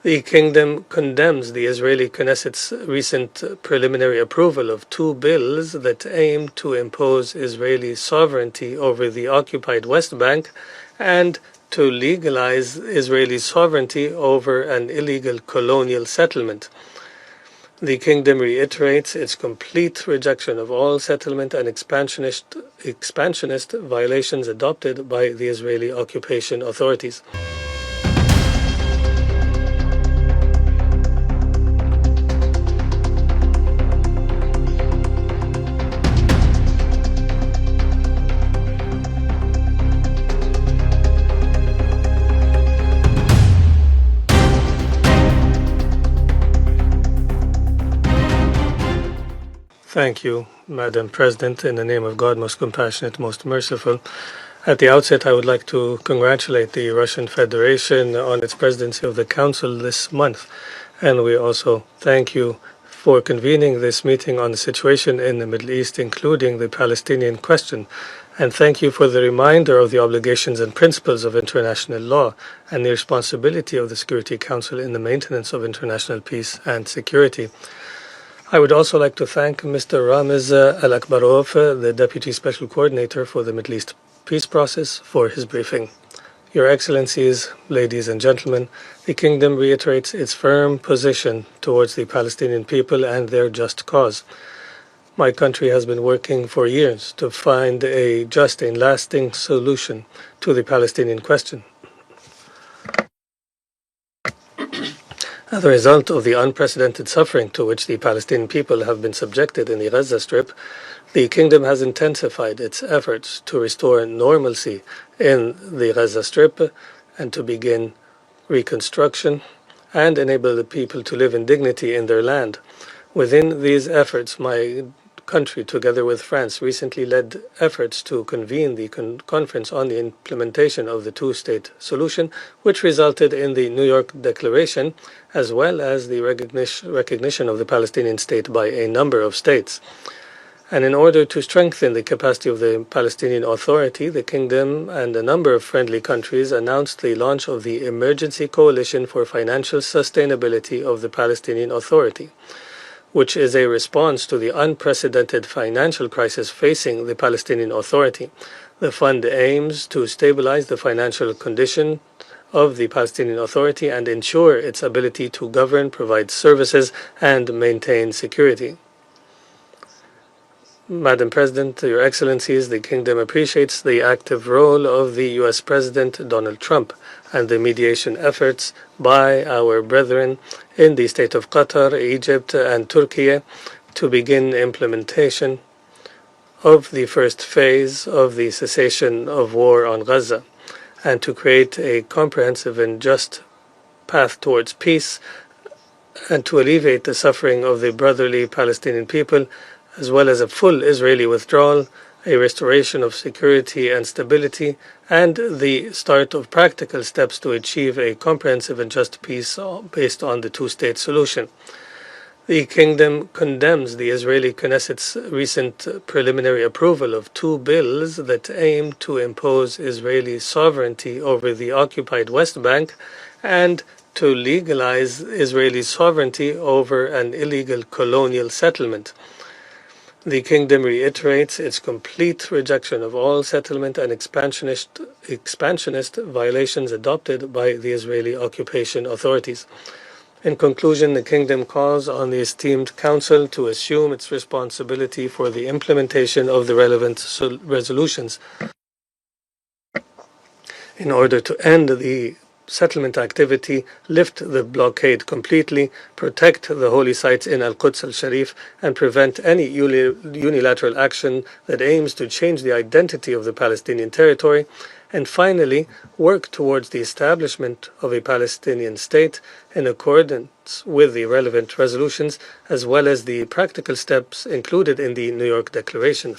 The Kingdom condemns the Israeli Knesset's recent preliminary approval of two bills that aim to impose Israeli sovereignty over the occupied West Bank and to legalize Israeli sovereignty over an illegal colonial settlement. The Kingdom reiterates its complete rejection of all settlement and expansionist violations adopted by the Israeli occupation authorities. Thank you, Madam President. In the name of God, most compassionate, most merciful. At the outset, I would like to congratulate the Russian Federation on its presidency of the Council this month. And we also thank you for convening this meeting on the situation in the Middle East, including the Palestinian question. And thank you for the reminder of the obligations and principles of international law and the responsibility of the Security Council in the maintenance of international peace and security. I would also like to thank Mr. Ramiz Al-Akbarov, the Deputy Special Coordinator for the Middle East Peace Process, for his briefing. Your Excellencies, ladies and gentlemen, the Kingdom reiterates its firm position towards the Palestinian people and their just cause. My country has been working for years to find a just and lasting solution to the Palestinian question. As a result of the unprecedented suffering to which the Palestinian people have been subjected in the Gaza Strip, the Kingdom has intensified its efforts to restore normalcy in the Gaza Strip and to begin reconstruction and enable the people to live in dignity in their land. Within these efforts, my country, together with France, recently led efforts to convene the conference on the implementation of the two-state solution, which resulted in the New York Declaration, as well as the recognition of the Palestinian state by a number of states. And in order to strengthen the capacity of the Palestinian Authority, the Kingdom and a number of friendly countries announced the launch of the Emergency Coalition for Financial Sustainability of the Palestinian Authority, which is a response to the unprecedented financial crisis facing the Palestinian Authority. The fund aims to stabilize the financial condition of the Palestinian Authority and ensure its ability to govern, provide services, and maintain security. Madam President, Your Excellencies, the Kingdom appreciates the active role of the U.S. President Donald Trump and the mediation efforts by our brethren in the state of Qatar, Egypt, and Turkey to begin implementation of the first phase of the cessation of war on Gaza and to create a comprehensive and just path towards peace and to alleviate the suffering of the brotherly Palestinian people, as well as a full Israeli withdrawal, a restoration of security and stability, and the start of practical steps to achieve a comprehensive and just peace based on the two-state solution. The Kingdom condemns the Israeli Knesset's recent preliminary approval of two bills that aim to impose Israeli sovereignty over the occupied West Bank and to legalize Israeli sovereignty over an illegal colonial settlement. The Kingdom reiterates its complete rejection of all settlement and expansionist violations adopted by the Israeli occupation authorities. In conclusion, the Kingdom calls on the esteemed Council to assume its responsibility for the implementation of the relevant resolutions in order to end the settlement activity, lift the blockade completely, protect the holy sites in Al-Quds al-Sharif, and prevent any unilateral action that aims to change the identity of the Palestinian territory, and finally, work towards the establishment of a Palestinian state in accordance with the relevant resolutions, as well as the practical steps included in the New York Declaration.